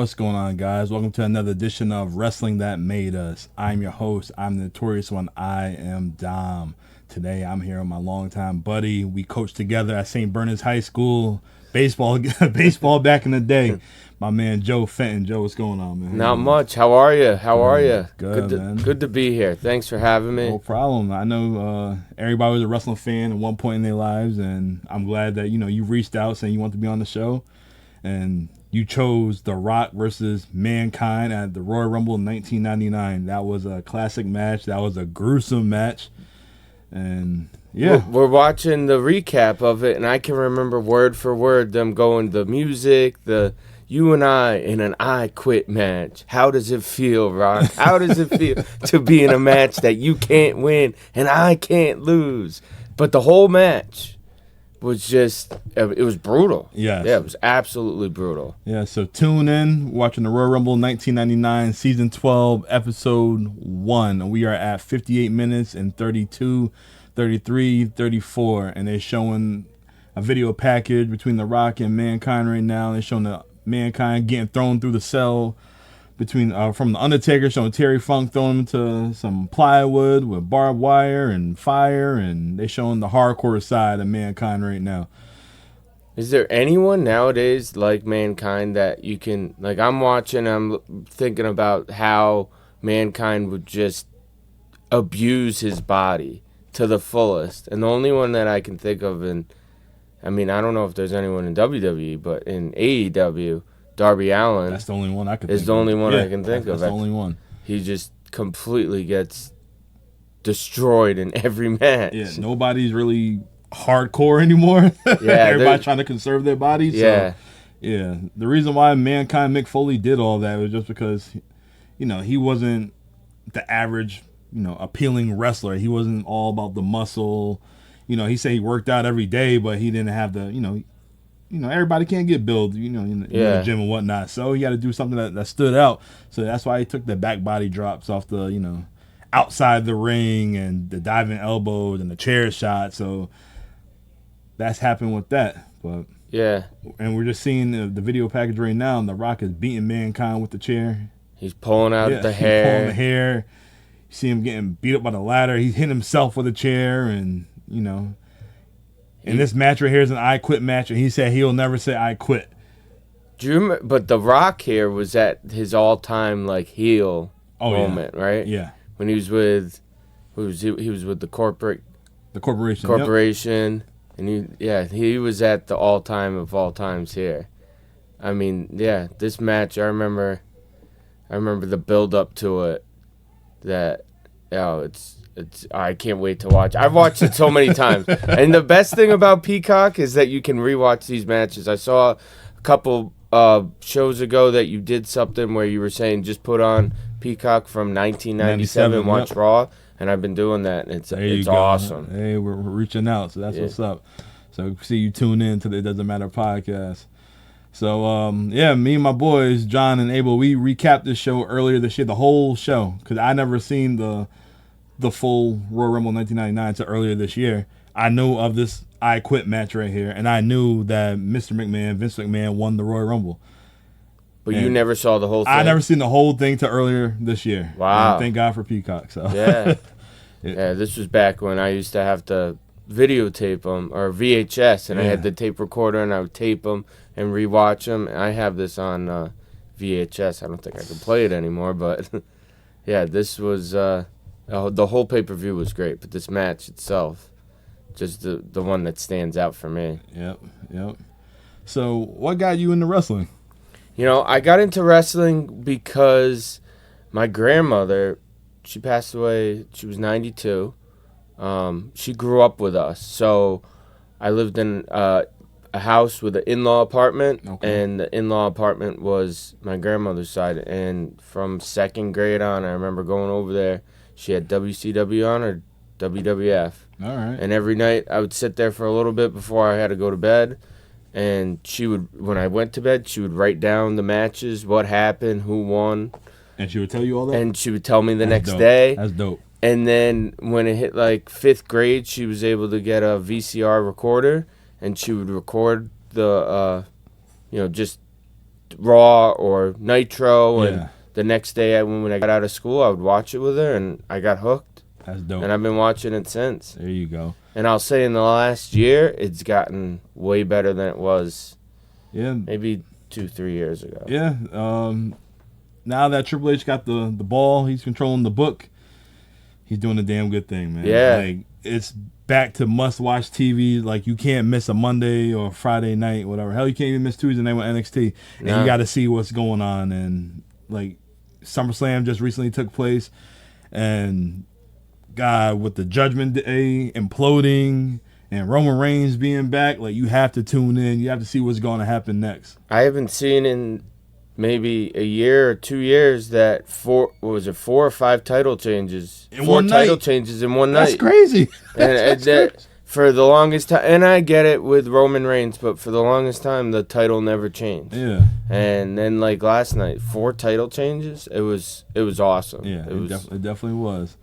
What's going on, guys? Welcome to another edition of Wrestling That Made Us. I'm your host. I'm the notorious one. I am Dom. Today, I'm here with my longtime buddy. We coached together at St. Bernard's High School. Baseball back in the day. My man, Joe Fenton. Joe, what's going on, man? Not much. How are you? How are you? Good, man. Good to be here. Thanks for having me. No problem. I know everybody was a wrestling fan at one point in their lives, and I'm glad that, you reached out saying you want to be on the show. And you chose The Rock versus Mankind at the Royal Rumble in 1999. That was a classic match. That was a gruesome match. And, yeah. We're watching the recap of it, and I can remember word for word them going, the music, the you and I in an I Quit match. How does it feel, Rock? How does it feel to be in a match that you can't win and I can't lose? But the whole match was just, it was brutal. Yes. Yeah, it was absolutely brutal. Yeah, so tune in, watching the Royal Rumble 1999, Season 12, Episode 1. We are at 58 minutes and 32, 33, 34, and they're showing a video package between The Rock and Mankind right now. They're showing the Mankind getting thrown through the cell between from the Undertaker, showing Terry Funk throwing him to some plywood with barbed wire and fire, and they showing the hardcore side of Mankind right now. Is there anyone nowadays like Mankind that you can, like, I'm watching, I'm thinking about how Mankind would just abuse his body to the fullest, and the only one that I can think of, and I mean, I don't know if there's anyone in WWE, but in AEW, Darby Allin. That's the only one I can think of. Is the only one I can think of. That's the only one. He just completely gets destroyed in every match. Yeah, nobody's really hardcore anymore. Yeah, everybody's trying to conserve their bodies. Yeah. So, yeah. The reason why Mankind Mick Foley did all that was just because, he wasn't the average, appealing wrestler. He wasn't all about the muscle. He said he worked out every day, but he didn't have the, everybody can't get built, in the gym and whatnot. So he had to do something that stood out. So that's why he took the back body drops off the, outside the ring and the diving elbows and the chair shot. So that's happened with that. But yeah. And we're just seeing the video package right now, and The Rock is beating Mankind with the chair. He's pulling out the hair. He's pulling the hair. You see him getting beat up by the ladder. He's hitting himself with a chair, and, And this match right here is an I Quit match, and he said he'll never say I quit. Do you remember? But The Rock here was at his all-time heel moment, right? Yeah. When he was with, he was with the corporation. Yep. And he was at the all-time of all times here. I mean, yeah, this match, I remember the build-up to it. That, I can't wait to watch. I've watched it so many times. And the best thing about Peacock is that you can rewatch these matches. I saw a couple shows ago that you did something where you were saying just put on Peacock from 1997, watch Raw, and I've been doing that, and it's awesome. Hey, we're reaching out, so that's what's up. So see you tune in to the It Doesn't Matter podcast. So, me and my boys, John and Abel, we recapped this show earlier this year, the whole show, because I never seen the full Royal Rumble 1999 until earlier this year. I knew of this I Quit match right here, and I knew that Mr. McMahon, Vince McMahon, won the Royal Rumble. But you never saw the whole thing? I never seen the whole thing till earlier this year. Wow. And thank God for Peacock. So yeah. Yeah, this was back when I used to have to videotape them, or VHS, and I had the tape recorder, and I would tape them and rewatch them. I have this on VHS. I don't think I can play it anymore, but yeah, this was the whole pay-per-view was great, but this match itself, just the one that stands out for me. Yep. So what got you into wrestling? I got into wrestling because my grandmother, she passed away, she was 92. She grew up with us, so I lived in a house with an in-law apartment, and the in-law apartment was my grandmother's side, and from second grade on, I remember going over there. She had WCW on or WWF. All right. And every night I would sit there for a little bit before I had to go to bed, and she would, when I went to bed, she would write down the matches, what happened, who won. And she would tell you all that? And she would tell me the next day. That's dope. And then when it hit like 5th grade, she was able to get a VCR recorder, and she would record the, just Raw or Nitro, Yeah. and the next day when I got out of school, I would watch it with her, and I got hooked. That's dope. And I've been watching it since. There you go. And I'll say in the last year, it's gotten way better than it was. Yeah. Maybe 2-3 years ago. Yeah. Now that Triple H got the ball, he's controlling the book. He's doing a damn good thing, man. Yeah. Like, it's back to must-watch TV. Like, you can't miss a Monday or Friday night, whatever. Hell, you can't even miss Tuesday night with NXT. And you got to see what's going on. And, like, SummerSlam just recently took place. And, God, with the Judgment Day imploding and Roman Reigns being back, like, you have to tune in. You have to see what's going to happen next. I haven't seen in maybe a year or 2 years that 4 or 5 title changes. In 4 one title night. changes in one That's night. crazy. And that, for the longest time, and I get it with Roman Reigns, but for the longest time, the title never changed. Yeah. And then, like last night, 4 title changes. It was awesome. Yeah, it definitely was.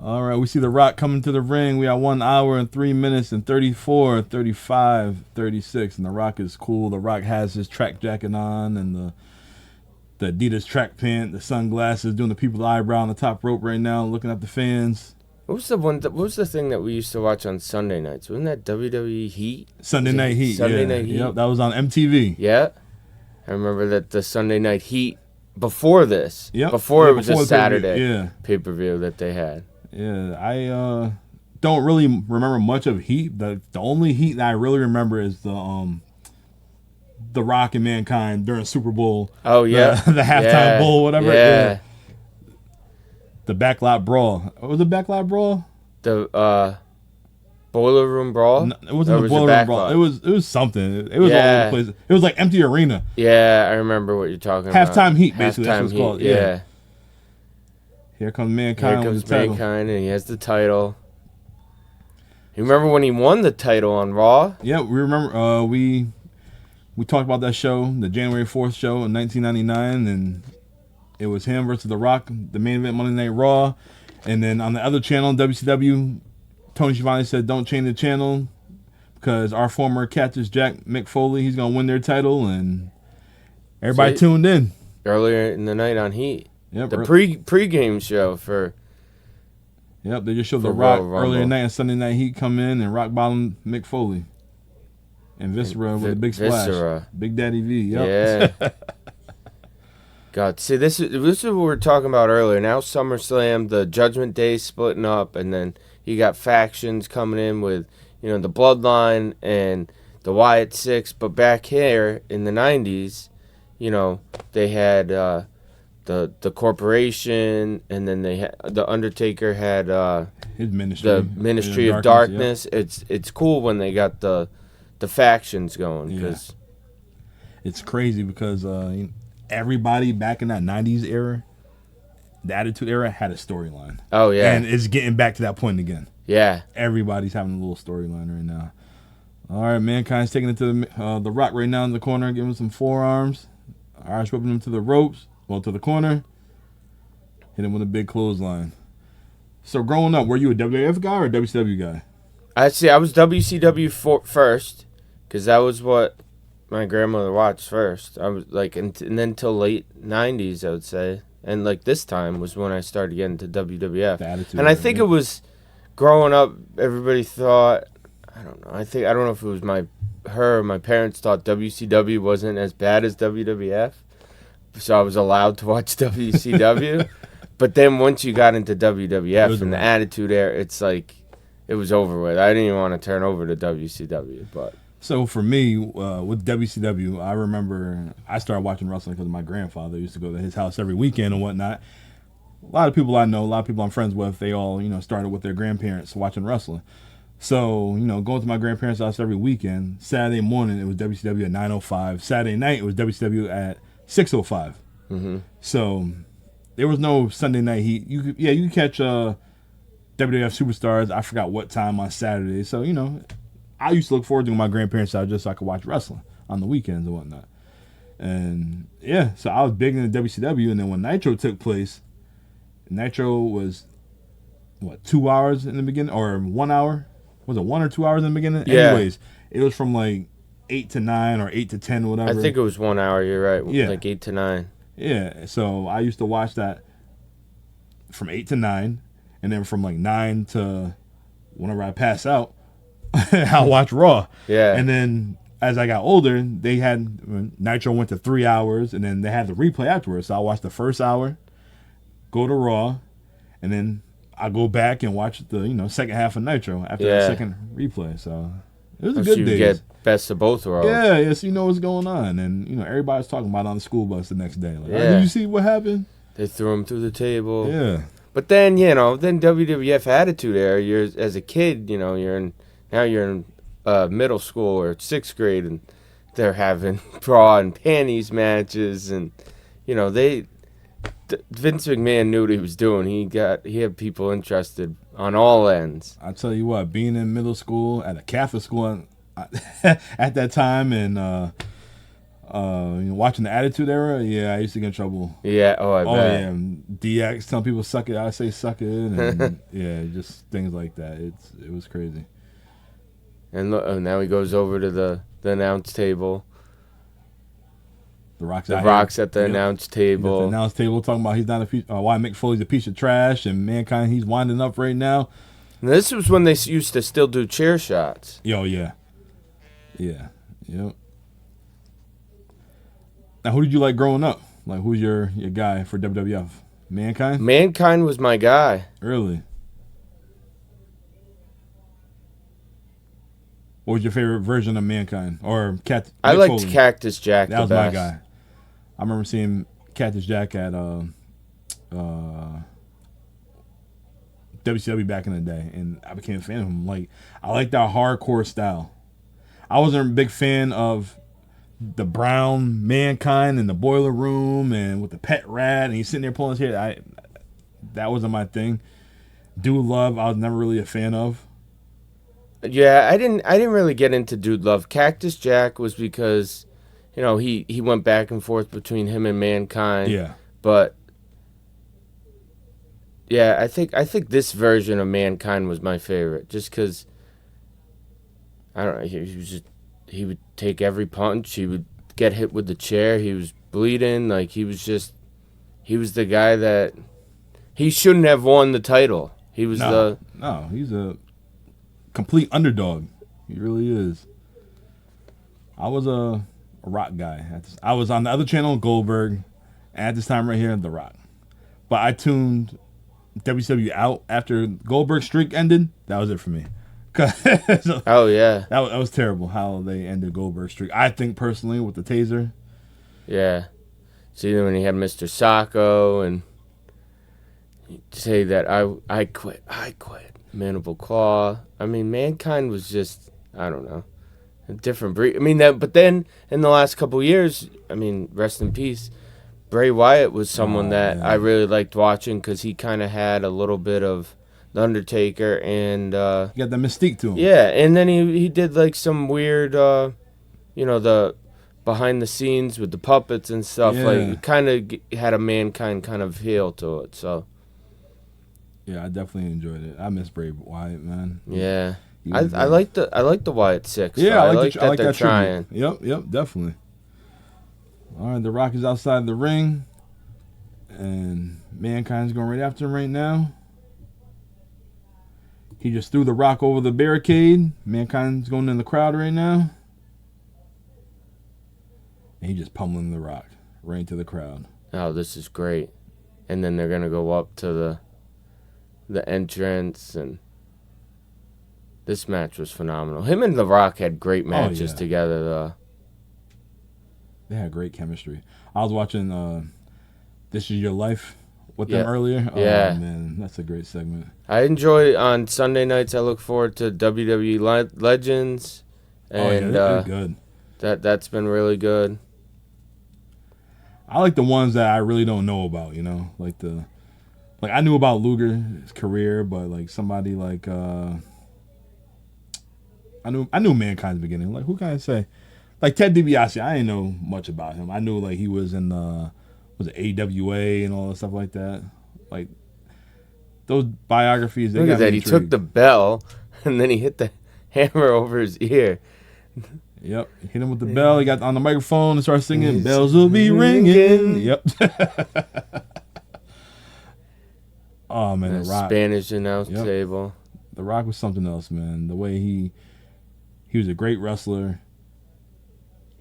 All right, we see The Rock coming to the ring. We got 1 hour and 3 minutes and 34, 35, 36. And The Rock is cool. The Rock has his track jacket on and the Adidas track pant, the sunglasses, doing the people's eyebrow on the top rope right now, looking at the fans. What was the thing that we used to watch on Sunday nights? Wasn't that WWE Heat? Sunday Night Heat. Sunday yeah. Night Heat. Yep, that was on MTV. Yeah. I remember that the Sunday Night Heat before this. Yep. Before Yeah, it was before a the Saturday pay-per-view that they had. Yeah, I don't really remember much of Heat. The only Heat that I really remember is the Rock and Mankind during Super Bowl. Oh, yeah. The halftime bowl, whatever. Yeah. The backlot brawl. What was the backlot brawl? The boiler room brawl? No, it wasn't the boiler room brawl. It was something. It was all over the place. It was like empty arena. Yeah, I remember what you're talking about. Halftime Heat, basically. That's what it's called. Yeah. Here comes Mankind. Here comes Mankind, and he has the title. You remember when he won the title on Raw? Yeah, we remember. We talked about that show, the January 4th show in 1999, and it was him versus The Rock, the main event Monday Night Raw. And then on the other channel, WCW, Tony Schiavone said, don't change the channel because our former Cactus Jack, Mick Foley, he's going to win their title. And everybody tuned in. Earlier in the night on Heat. Yep, the pre-game show for... Yep, they just showed The Rock earlier night and Sunday Night Heat come in and rock bottom Mick Foley. And Viscera with a big splash. Viscera. Big Daddy V, yep. Yeah. God, see, this is what we were talking about earlier. Now SummerSlam, the Judgment Day splitting up, and then you got factions coming in with, the Bloodline and the Wyatt Six. But back here in the 90s, they had the Corporation, and then they had the Undertaker had his ministry, the Ministry of Darkness. Yep. It's cool when they got the factions going because it's crazy because everybody back in that 90s era, the Attitude Era, had a storyline. Oh, yeah. And it's getting back to that point again. Yeah. Everybody's having a little storyline right now. All right, Mankind's taking it to the Rock right now in the corner, giving him some forearms. Irish whipping him to the ropes, to the corner. Hit him with a big clothesline. So growing up, were you a WWF guy or a WCW guy? I was WCW first because that was what my grandmother watched first. I was like, and then till late 90s, I would say. And like this time was when I started getting to WWF. And I think it was growing up, everybody thought, I don't know. I don't know if it was my parents thought WCW wasn't as bad as WWF. So I was allowed to watch WCW. But then once you got into WWF and the Attitude Era, it's like it was over with. I didn't even want to turn over to WCW. But so for me, with WCW, I remember I started watching wrestling because my grandfather used to go to his house every weekend and whatnot. A lot of people I know, a lot of people I'm friends with, they all started with their grandparents watching wrestling. So, going to my grandparents' house every weekend, Saturday morning it was WCW at 9:05. Saturday night it was WCW at 6:05. Mm-hmm. So there was no Sunday Night Heat. You could catch WWF Superstars. I forgot what time on Saturday. So, I used to look forward to my grandparents' house just so I could watch wrestling on the weekends and whatnot. And, so I was big into WCW. And then when Nitro took place, Nitro was, 2 hours in the beginning? Or 1 hour? Was it 1 or 2 hours in the beginning? Yeah. Anyways, it was from like 8 to 9 or 8 to 10, whatever. I think it was 1 hour. You're right. Yeah. Like 8 to 9. Yeah. So I used to watch that from 8 to 9, and then from like 9 to whenever I pass out, I'll watch Raw. Yeah. And then as I got older, they had Nitro went to 3 hours, and then they had the replay afterwards. So I watched the first hour, go to Raw, and then I go back and watch the second half of Nitro after that second replay. So it was a good day. You get best of both worlds. Yeah, yes, you know what's going on, and everybody's talking about it on the school bus the next day. Like, did you see what happened? They threw him through the table. Yeah. But then then WWF Attitude Era. You're as a kid, you're in middle school or 6th grade, and they're having bra and panties matches, and Vince McMahon knew what he was doing. He had people interested on all ends. I tell you what, being in middle school at a Catholic school at that time, and watching the Attitude Era, I used to get in trouble. Yeah, I bet. Yeah, DX telling people suck it, I say suck it, and just things like that. It was crazy. And look, now he goes over to the announce table. The Rock's at the announce table. The announce table talking about he's not why Mick Foley's a piece of trash, and Mankind, he's winding up right now. And this was when they used to still do chair shots. Yeah. Yep. Now, who did you like growing up? Like, who's your guy for WWF? Mankind? Mankind was my guy. Really? What was your favorite version of Mankind? Or I liked Foley? Cactus Jack That was best. my guy. I remember seeing Cactus Jack at WCW back in the day, and I became a fan of him. Like, I like that hardcore style. I wasn't a big fan of the brown Mankind in the boiler room and with the pet rat, and he's sitting there pulling his hair. That wasn't my thing. Dude Love, I was never really a fan of. Yeah, I didn't really get into Dude Love. Cactus Jack was because, he went back and forth between him and Mankind. Yeah. But yeah, I think this version of Mankind was my favorite, just because I don't know. He would take every punch. He would get hit with the chair. He was bleeding. Like, he was the guy that he shouldn't have won the title. He was No, he's a complete underdog. He really is. I was a Rock guy. I was on the other channel, Goldberg, and at this time right here, The Rock. But I tuned WCW out after Goldberg's streak ended. That was it for me. Oh, yeah. That was terrible how they ended Goldberg's streak. I think personally with the taser. Yeah. See, when he had Mr. Sacco and say that I quit. Mandible Claw. I mean, Mankind was just, I don't know, a different breed. I mean, but then in the last couple of years, I mean, rest in peace, Bray Wyatt was someone that I really liked watching because he kind of had a little bit of The Undertaker and... he got that mystique to him. Yeah, and then he did like some weird, the behind the scenes with the puppets and stuff. Yeah. Like, it kind of had a Mankind kind of feel to it, so... Yeah, I definitely enjoyed it. I miss Bray Wyatt, man. Yeah, I like the Wyatt Six. Yeah, I like that they're trying. Yep, definitely. All right, The Rock is outside the ring, and Mankind's going right after him right now. He just threw The Rock over the barricade. Mankind's going in the crowd right now, and he just pummeling The Rock right into the crowd. Oh, this is great. And then they're gonna go up to the entrance, and this match was phenomenal. Him and The Rock had great matches together, though. They had great chemistry. I was watching This Is Your Life with them earlier. Oh, man, that's a great segment. I enjoy, on Sunday nights, I look forward to WWE Legends. And they're good. That's been really good. I like the ones that I really don't know about, Like I knew about Luger's career, but like somebody like I knew Mankind's beginning. Like, who can I say? Like Ted DiBiase, I didn't know much about him. I knew like he was in was it AWA and all that stuff like that. Like those biographies. Look at that. He took the bell and then he hit the hammer over his ear. Yep. Hit him with the bell. He got on the microphone and started singing, "Bells will be ringing." Yep. Oh, man. The Rock. Spanish announce table. The Rock was something else, man. The way he was a great wrestler.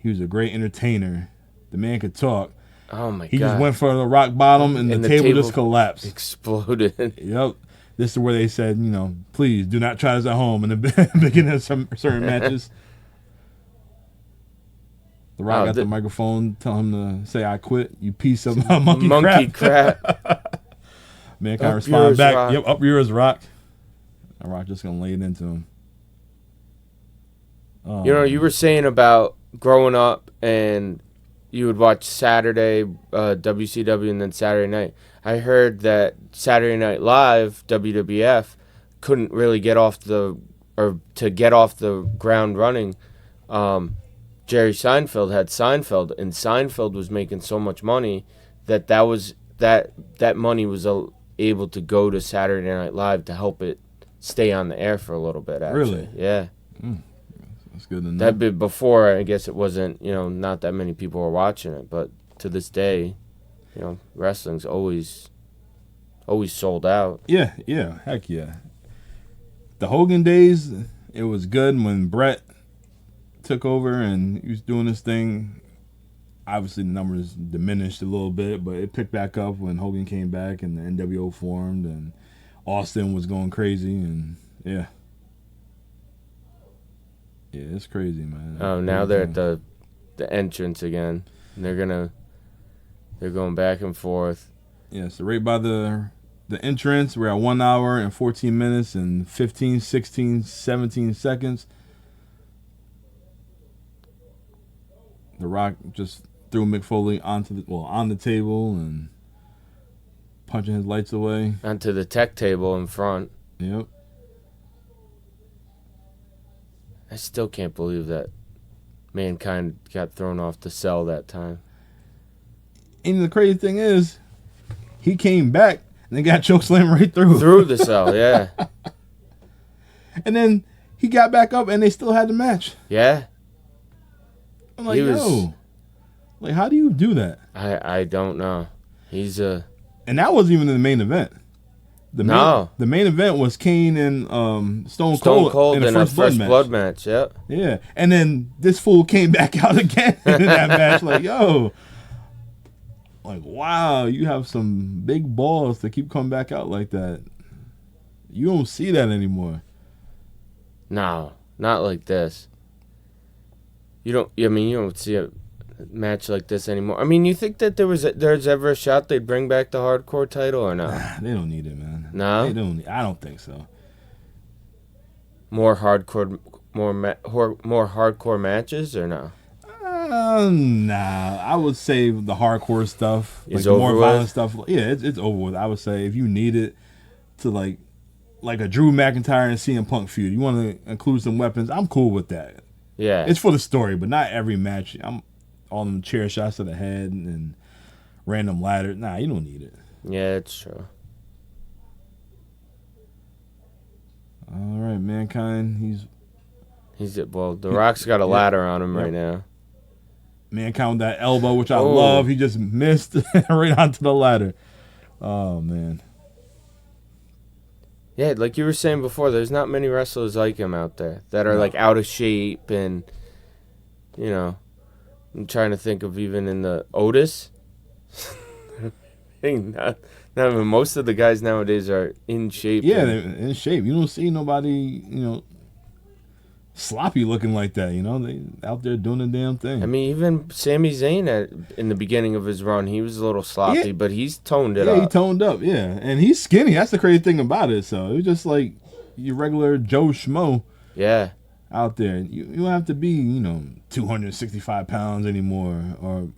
He was a great entertainer. The man could talk. Oh, my God. He just went for the rock bottom, and the table just collapsed. Exploded. Yep. This is where they said, you know, please do not try this at home in the beginning of some certain matches. The Rock got the microphone, tell him to say, "I quit, you piece of monkey crap." Man can't respond back. Rock. Yep, up yours, Rock. The Rock just going to lay it into him. Oh, you know, you were saying about growing up and you would watch Saturday WCW and then Saturday night. I heard that Saturday Night Live WWF couldn't really get off the ground running. Jerry Seinfeld had Seinfeld, and Seinfeld was making so much money that money was able to go to Saturday Night Live to help it stay on the air for a little bit. Actually. Really? Yeah. That's good to know. That'd be before, I guess it wasn't, not that many people were watching it, but to this day, wrestling's always sold out. Yeah, heck yeah. The Hogan days, it was good when Brett took over and he was doing this thing. Obviously, the numbers diminished a little bit, but it picked back up when Hogan came back and the NWO formed and Austin was going crazy, and yeah. Yeah, it's crazy, man. Oh, now they're at the entrance again. And they're going back and forth. Yeah, so right by the entrance, we're at 1 hour and 14 minutes and 15, 16, 17 seconds. The Rock just threw Mick Foley on the table and punching his lights away. Onto the tech table in front. Yep. I still can't believe that Mankind got thrown off the cell that time. And the crazy thing is, he came back and they got chokeslammed right through. Through the cell, yeah. And then he got back up and they still had the match. Yeah. I'm like, yo. Like, how do you do that? I don't know. And that wasn't even in the main event. The main event was Kane and Stone Cold in a first blood match. Yep. Yeah, and then this fool came back out again in that match. Like, yo, like, wow, you have some big balls to keep coming back out like that. You don't see that anymore. No, not like this. You don't see a match like this anymore. I mean, you think that there's ever a shot they'd bring back the hardcore title or no? They don't need it, man. No? I don't think so. More hardcore matches or no? Nah. I would say the hardcore stuff, like the more violent stuff. Yeah, it's over with. I would say if you need it to like a Drew McIntyre and CM Punk feud, you want to include some weapons. I'm cool with that. Yeah, it's for the story, but not every match. All them chair shots to the head and random ladder. Nah, you don't need it. Yeah, it's true. All right, Mankind. The Rock's got a ladder on him right now. Mankind with that elbow, which I love. He just missed right onto the ladder. Oh, man. Yeah, like you were saying before, there's not many wrestlers like him out there that are like out of shape and, I'm trying to think of even in the Otis. Not even most of the guys nowadays are in shape. Yeah, they're in shape. You don't see nobody, sloppy looking like that. They out there doing the damn thing. I mean, even Sami Zayn in the beginning of his run, he was a little sloppy, but he's toned it up. Yeah, he toned up. Yeah, and he's skinny. That's the crazy thing about it. So it was just like your regular Joe Schmo. Yeah. Out there, you don't have to be 265 pounds anymore, or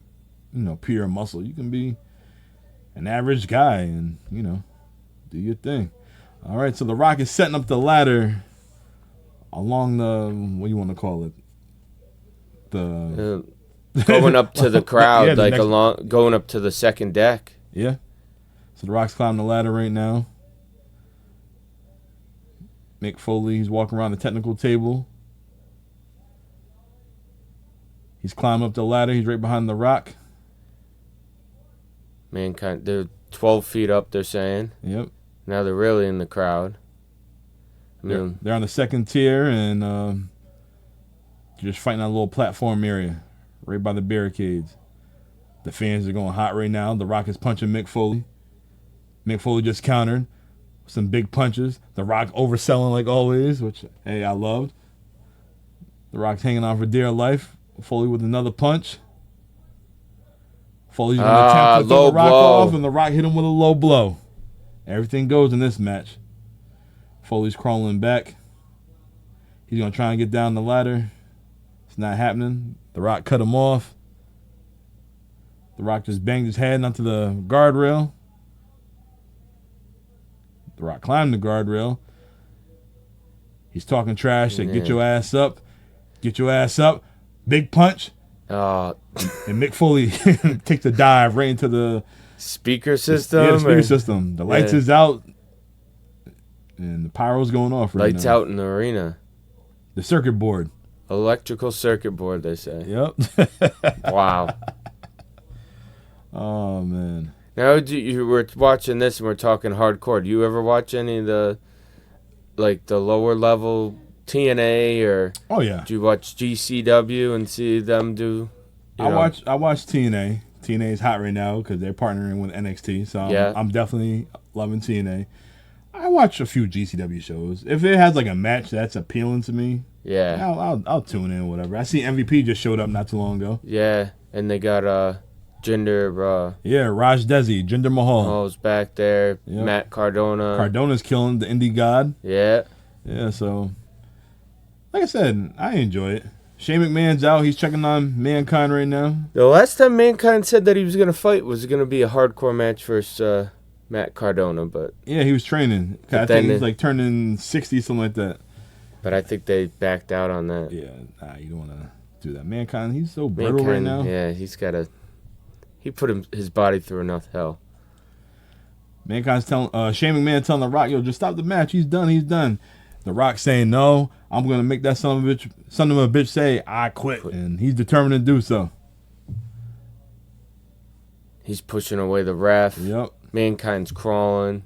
pure muscle. You can be an average guy and do your thing. All right, so the Rock is setting up the ladder along the, what do you want to call it, the going up to the crowd, going up to the second deck. Yeah, so the Rock's climbing the ladder right now. Mick Foley, he's walking around the technical table. He's climbing up the ladder. He's right behind The Rock. Mankind, they're 12 feet up, they're saying. Yep. Now they're really in the crowd. I mean, They're on the second tier, and they're just fighting that little platform area right by the barricades. The fans are going hot right now. The Rock is punching Mick Foley. Mick Foley just countered. Some big punches. The Rock overselling like always, which, hey, I loved. The Rock's hanging on for dear life. Foley with another punch. Foley's going to attempt to throw The Rock blow. off, and The Rock hit him with a low blow. Everything goes in this match. Foley's crawling back. He's going to try and get down the ladder. It's not happening. The Rock cut him off. The Rock just banged his head onto the guardrail. The Rock climbed the guardrail. He's talking trash. Said, "Get your ass up. Get your ass up." Big punch. Oh, And Mick Foley takes a dive right into the speaker system. Yeah, the speaker system. The lights is out. And the pyro's going off right Lights now. out in the arena. The circuit board. Electrical circuit board, they say. Yep. Wow. Oh, man. Now, you were watching this and we're talking hardcore. Do you ever watch any of the lower level TNA or? Oh, yeah. Do you watch GCW and see them do? I watch TNA. TNA is hot right now because they're partnering with NXT. So I'm definitely loving TNA. I watch a few GCW shows. If it has like a match that's appealing to me, I'll tune in. Whatever. I see MVP just showed up not too long ago. Yeah, and they got Jinder. Raj Desi, Jinder Mahal. Mahal's back there. Yep. Matt Cardona. Cardona's killing the indie god. Yeah. Yeah. So, like I said, I enjoy it. Shane McMahon's out. He's checking on Mankind right now. The last time Mankind said that he was going to fight was going to be a hardcore match versus Matt Cardona, but yeah, he was training. I think he's like turning 60, something like that. But I think they backed out on that. Yeah, you don't want to do that. Mankind, he's so brittle right now. Yeah, he put his body through enough hell. Mankind's telling Shane McMahon telling The Rock, "Yo, just stop the match. He's done. The Rock saying, "No, I'm gonna make that son of a bitch say I quit," and he's determined to do so. He's pushing away the ref. Yep. Mankind's crawling.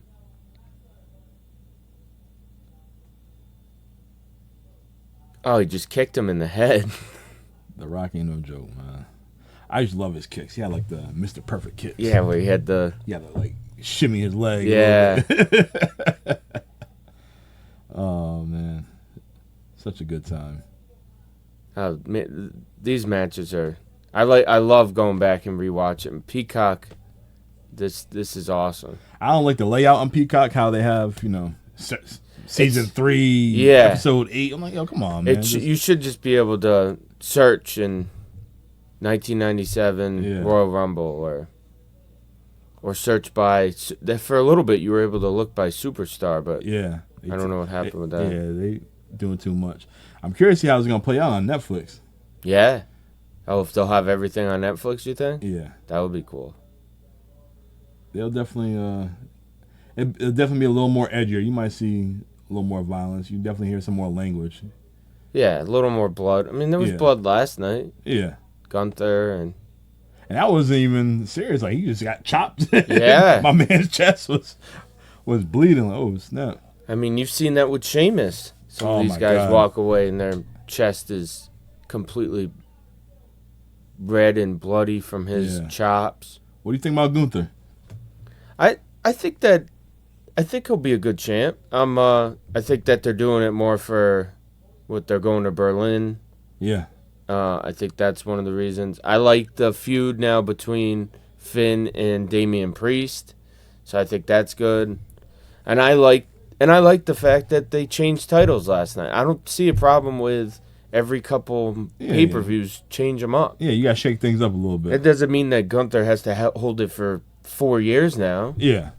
Oh, he just kicked him in the head. The Rock ain't no joke, man. I used to love his kicks. He had like the Mr. Perfect kicks. Yeah, where he had to like shimmy his leg. Yeah. Oh man, such a good time. These matches are. I love going back and rewatching. Peacock. This is awesome. I don't like the layout on Peacock. How they have season 3, episode 8. I'm like, yo, come on, man. You should just be able to search in 1997 Royal Rumble or search by. For a little bit, you were able to look by Superstar, but I don't know what happened with that. Yeah, they doing too much. I'm curious to see how it's gonna play out on Netflix. Yeah. Oh, if they'll have everything on Netflix, you think? Yeah, that would be cool. They'll definitely it'll definitely be a little more edgier. You might see a little more violence. You definitely hear some more language. Yeah, a little more blood. I mean, there was blood last night. Yeah, Gunther and that wasn't even serious. Like, he just got chopped. Yeah, my man's chest was bleeding. Like, oh snap! I mean, you've seen that with Sheamus. Some of these guys walk away and their chest is completely red and bloody from his chops. What do you think about Gunther? I think he'll be a good champ. I think that they're doing it more for what they're going to Berlin. Yeah. I think that's one of the reasons. I like the feud now between Finn and Damian Priest, so I think that's good. And I like the fact that they changed titles last night. I don't see a problem with every couple pay-per-views change them up. Yeah, you got to shake things up a little bit. It doesn't mean that Gunther has to hold it for 4 years now. Yeah.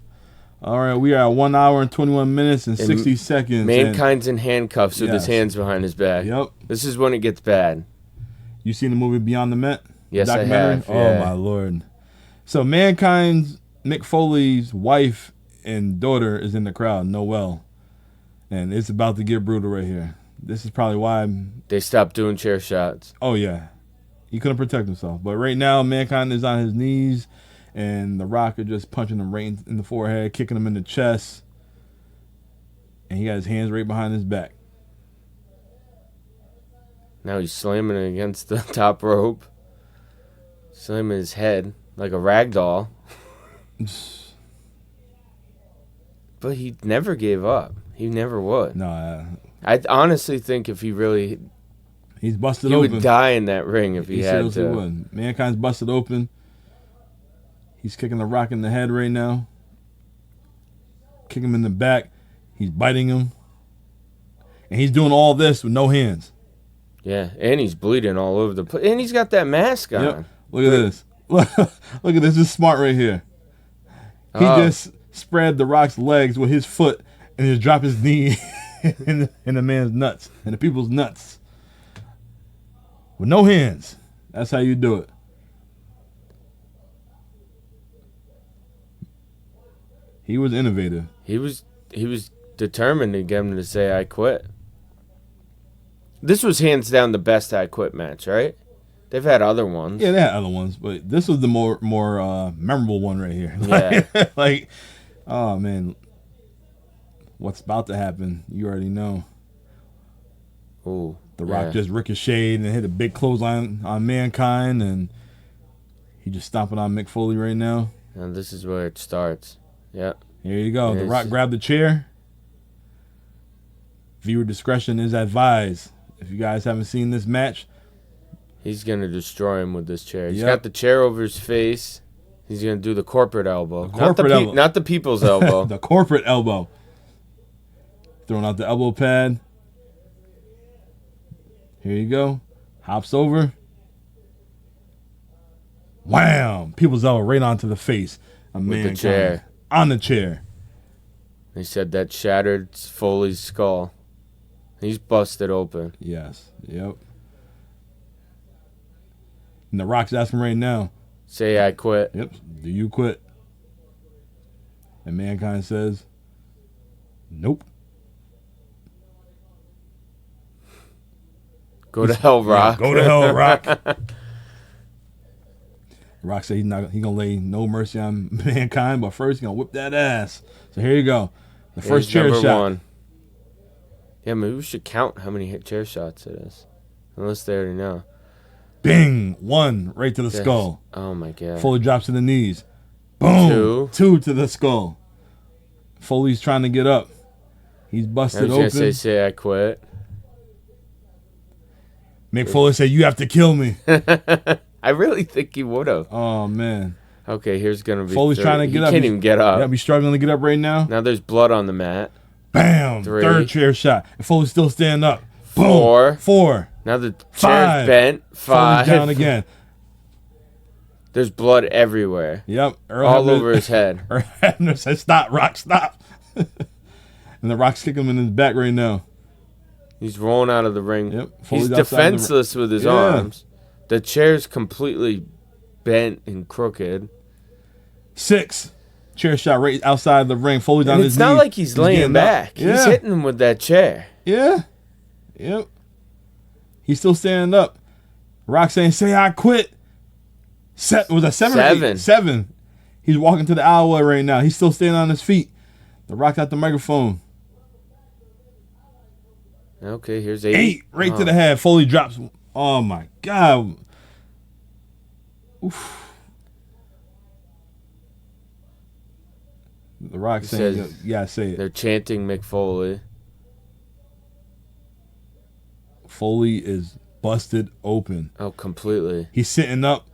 All right, we are at 1 hour and 21 minutes and 60 seconds. Mankind's in handcuffs with his hands behind his back. Yep. This is when it gets bad. You seen the movie Beyond the Met? Yes, I have. Oh, my Lord. So Mankind's, Mick Foley's wife and daughter is in the crowd, Noelle. And it's about to get brutal right here. This is probably why they stopped doing chair shots. Oh, yeah. He couldn't protect himself. But right now, Mankind is on his knees, and The Rock is just punching him right in the forehead, kicking him in the chest, and he got his hands right behind his back. Now he's slamming it against the top rope, slamming his head like a rag doll. But he never gave up. He never would. No, I honestly think if he really... He's busted he open. would die in that ring if he had to. Would. Mankind's busted open. He's kicking The Rock in the head right now. Kick him in the back. He's biting him. And he's doing all this with no hands. Yeah, and he's bleeding all over the place. And he's got that mask on. Yep. Look at this. Look at this. This is smart right here. He just spread The Rock's legs with his foot and just dropped his knee in the man's nuts, in the people's nuts. With no hands. That's how you do it. He was innovative. He was determined to get him to say, I quit. This was hands down the best I quit match, right? They've had other ones. Yeah, they had other ones, but this was the more memorable one right here. Yeah. Like, oh, man. What's about to happen, you already know. Ooh. The Rock just ricocheted and hit a big clothesline on Mankind, and he just stomping on Mick Foley right now. And this is where it starts. Yeah. Here you go. The Rock grabbed the chair. Viewer discretion is advised. If you guys haven't seen this match, he's going to destroy him with this chair. He's got the chair over his face. He's going to do the corporate elbow. Not the people's elbow. The corporate elbow. Throwing out the elbow pad. Here you go. Hops over. Wham! People's elbow right onto the face. With the chair. On the chair. They said that shattered Foley's skull. He's busted open. Yes. Yep. And The Rock's asking right now. Say I quit. Yep. Do you quit? And Mankind says, nope. Go to hell, Rock. Go to hell, Rock. Rock said he's gonna lay no mercy on Mankind, but first he's gonna whip that ass. So here you go. The first chair shot. One. Yeah, maybe we should count how many chair shots it is. Unless they already know. Bing! One right to the skull. Oh my god. Foley drops to the knees. Boom! Two to the skull. Foley's trying to get up. He's busted open. Say I quit. Mick Foley said, you have to kill me. I really think he would have. Oh, man. Okay, here's going to be Foley's trying to get up. He can't even get up. Yeah, he's struggling to get up right now. Now there's blood on the mat. Bam! 3. Third chair shot. And Foley's still standing up. 4. 4. Now the chair's bent. 5. Foley's down again. There's blood everywhere. Yep. All over his head. Earl Hebner said, stop, Rock, stop. And The Rock's kicking him in his back right now. He's rolling out of the ring. Yep. He's defenseless with his arms. The chair's completely bent and crooked. 6. Chair shot right outside the ring. Foley's on his knees. It's not like he's laying back. Yeah. He's hitting him with that chair. Yeah. Yep. He's still standing up. Rock saying, say I quit. Was that 7 or 8? 7. He's walking to the alleyway right now. He's still standing on his feet. The Rock got the microphone. Okay, here's 8. 8 right to the head. Foley drops. Oh, my God. Oof. The Rock saying, yeah, say it. They're chanting Mick Foley. Foley is busted open. Oh, completely. He's sitting up.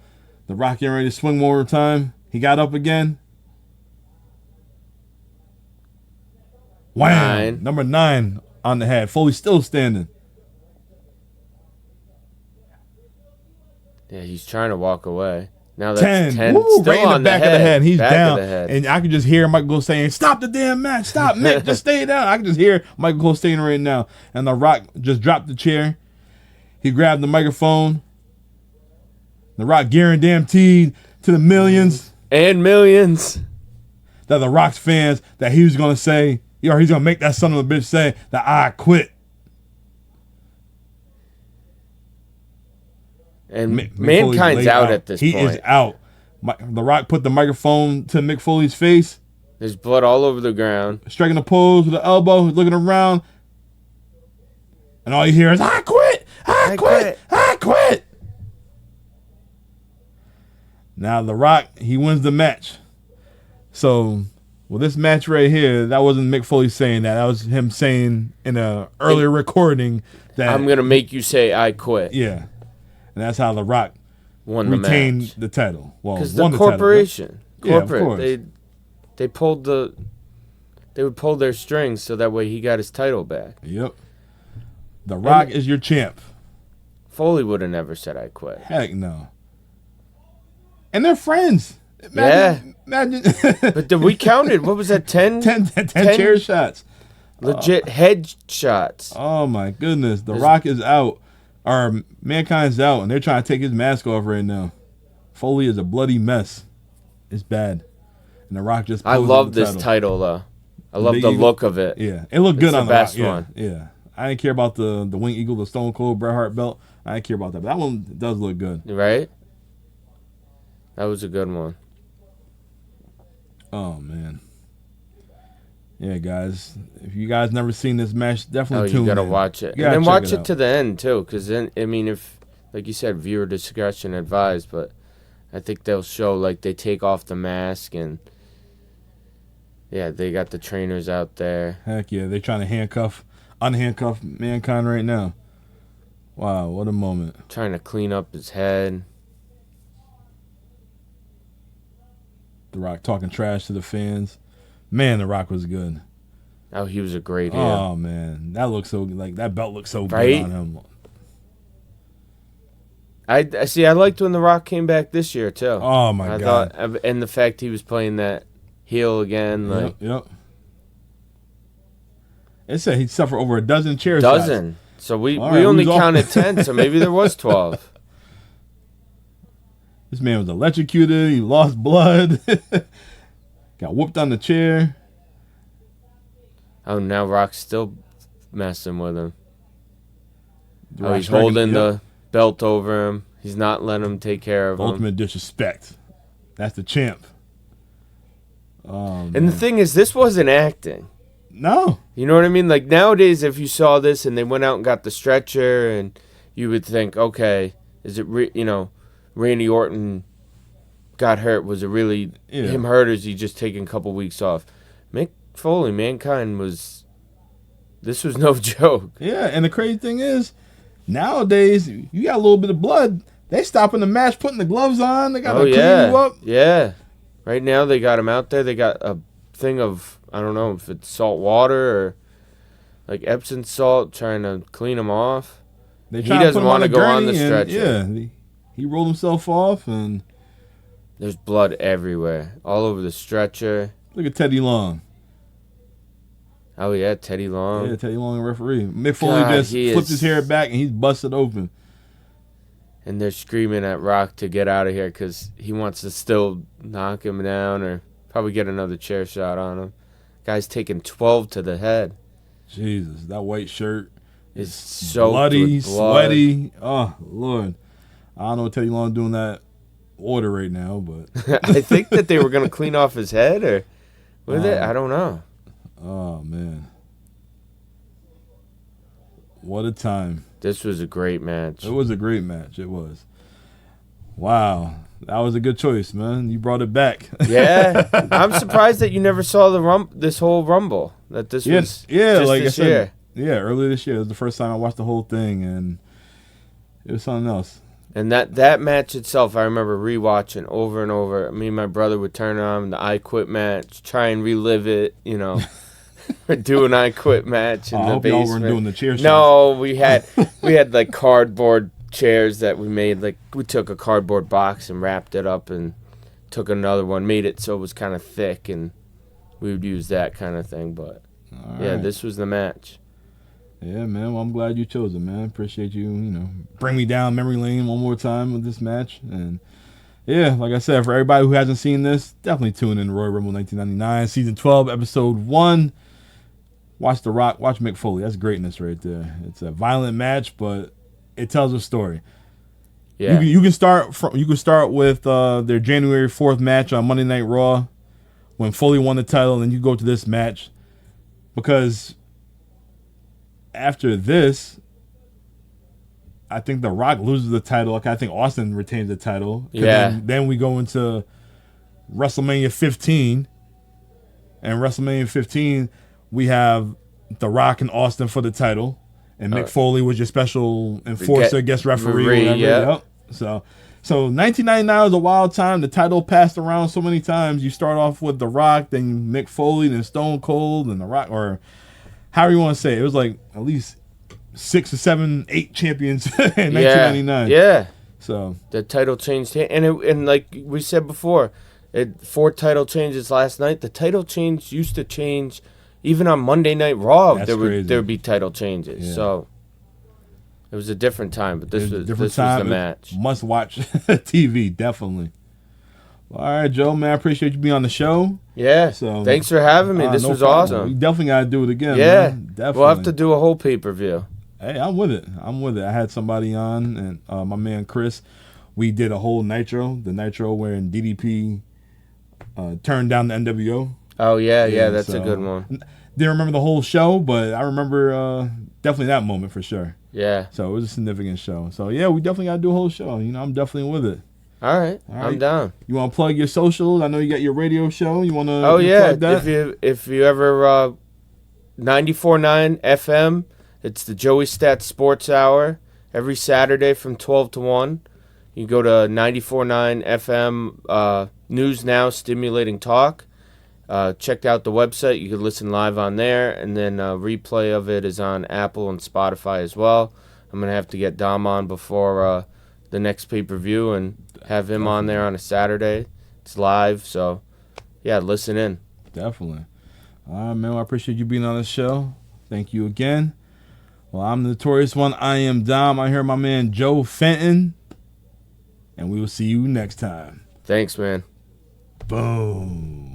The Rock getting ready to swing one more time. He got up again. Wham! 9. Number 9 on the head. Foley's still standing. Yeah, he's trying to walk away. Now that's 10. Woo, Still right in on the back of the head. He's down. Head. And I can just hear Michael Cole saying, stop the damn match. Stop, Mick. Just stay down. I can just hear Michael Cole saying right now. And The Rock just dropped the chair. He grabbed the microphone. The Rock guaranteed to the millions. And millions. That The Rock's fans that he was going to say, or he's going to make that son of a bitch say that I quit. And Mick Foley's Mankind's laid out at this he point. is out. The Rock put the microphone to Mick Foley's face, There's blood all over the ground. striking a pose with the elbow, looking around, and all you hear is, "I quit! I quit! I quit!" Now The Rock, he wins the match. So, with this match right here, that wasn't Mick Foley saying that. That was him saying in a earlier recording that I'm gonna make you say I quit. yeah, and that's how The Rock Won the retained match. the title. Well, Because won the the corporation, title. Yeah, of corporate, course. they would pull their strings so that way he got his title back. Yep. The Rock is your champ. Foley would have never said I quit. Heck no. And they're friends. Yeah. Imagine But we counted. What was that? 10 10 chair shots. legit head shots. Oh my goodness. The Rock is out. Or Mankind's out, and they're trying to take his mask off right now. Foley is a bloody mess. It's bad. And The Rock just I poses love the this title though. I love Big the Eagle. look of it. Yeah. It looked good It's on the The best Rock. one. Yeah. I didn't care about the Wing Eagle, the Stone Cold Bret Hart belt. I didn't care about that. But that one does look good. Right? That was a good one. Oh man. Yeah, guys. If you guys never seen this match, definitely Oh, tune you gotta in. watch it. You And gotta then check watch it out. to the end too, because then I mean if like you said, viewer discretion advised, but I think they'll show like they take off the mask and yeah, they got the trainers out there. Heck yeah, they're trying to unhandcuff Mankind right now. Wow, what a moment. Trying to clean up his head. The Rock talking trash to the fans. Man, The Rock was good. Oh, he was a great heel. Oh man, that looks so like that belt looks so Right? good on him. I see. I liked when The Rock came back this year too. Oh my I god. thought, and the fact he was playing that heel again, like Yep. It said he suffered over a dozen chair shots. dozen. So we All right, only who's off? counted 10, so maybe there was 12. This man was electrocuted. He lost blood. Got whooped on the chair. Oh, now Rock's still messing with him. The Oh, Rock he's striking- holding yep. the belt over him. He's not letting him take care of him. Ultimate disrespect. That's the champ. And the thing is, this wasn't acting. No. You know what I mean? Like nowadays, if you saw this and they went out and got the stretcher, and you would think, okay, is it Randy Orton got hurt? Was it really him hurt, or is he just taking a couple weeks off? Mick Foley, Mankind this was no joke. Yeah, and the crazy thing is, nowadays you got a little bit of blood. They stopping the match, putting the gloves on. They got to clean you up. Yeah. Right now they got him out there. They got a thing of, I don't know if it's salt water or like Epsom salt, trying to clean him off. They He trying to doesn't put him want to a go on the gurney, and, stretcher. Yeah, he rolled himself off, and There's blood everywhere, all over the stretcher. look at Teddy Long. Oh yeah, Teddy Long. Yeah, Teddy Long, the referee. Mick Foley God, just he flipped is- his hair back, and he's busted open. And they're screaming at Rock to get out of here because he wants to still knock him down or probably get another chair shot on him. Guy's taking 12 to the head. Jesus, that white shirt It's so bloody, with blood. sweaty. Oh Lord, I don't know what Teddy Long doing that order right now, but I think that they were going to clean off his head or with it. I don't know. oh man, what a time! This was a great match. It was a great match. It was. Wow, that was a good choice, man. You brought it back. Yeah. I'm surprised that you never saw this whole Rumble. That this was yeah, just like this I said, year. yeah, earlier this year. It was the first time I watched the whole thing, and it was something else. And that match itself, I remember rewatching over and over. Me and my brother would turn on the I Quit match, try and relive it, do an I Quit match in I the hope y'all basement. weren't doing the chair shots. No, we had like cardboard chairs that we made. Like we took a cardboard box and wrapped it up and took another one, made it so it was kind of thick, and we would use that kind of thing. But All yeah, right. this was the match. Yeah, man. Well, I'm glad you chose it, man. Appreciate you, bring me down memory lane one more time with this match. And yeah, like I said, for everybody who hasn't seen this, definitely tune in to Royal Rumble 1999, Season 12, Episode 1. Watch The Rock, watch Mick Foley. That's greatness right there. It's a violent match, but it tells a story. Yeah. You can start with their January 4th match on Monday Night Raw when Foley won the title, and then you go to this match because after this, I think The Rock loses the title. Like, I think Austin retains the title. Yeah. Then we go into WrestleMania 15, and WrestleMania 15 we have The Rock and Austin for the title, and Mick Foley was your special enforcer, guest referee, whatever. Yeah. Yep. So 1999 was a wild time. The title passed around so many times. You start off with The Rock, then Mick Foley, then Stone Cold, and The Rock, or however you want to say it. It was like at least 6 or 7, 8 champions in 1999. Yeah. So the title changed, and like we said before, 4 title changes last night. The title change used to change even on Monday Night Raw. That's there crazy. would be title changes. Yeah. So it was a different time, but this was the match. Must watch TV, definitely. All right, Joe, man, I appreciate you being on the show. Yeah. So thanks for having me. This was awesome. We definitely got to do it again. Yeah. Man. Definitely. We'll have to do a whole pay-per-view. Hey, I'm with it. I had somebody on, and my man Chris, we did a whole the Nitro wherein DDP turned down the NWO. Oh, yeah, that's a good one. Didn't remember the whole show, but I remember definitely that moment for sure. Yeah. So it was a significant show. So, yeah, we definitely got to do a whole show. I'm definitely with it. All right. I'm down. You want to plug your socials? I know you got your radio show. You want to plug that? If you ever 94.9 FM, it's the Joey Stats Sports Hour every Saturday from 12 to 1. You go to 94.9 FM News Now Stimulating Talk. Check out the website. You can listen live on there, and then replay of it is on Apple and Spotify as well. I'm going to have to get Dom on before the next pay-per-view and have him on there on a Saturday. It's live, so, yeah, listen in. Definitely. All right, man. Well, I appreciate you being on the show. Thank you again. Well, I'm the Notorious One. I am Dom. I hear my man Joe Fenton, and we will see you next time. Thanks, man. Boom.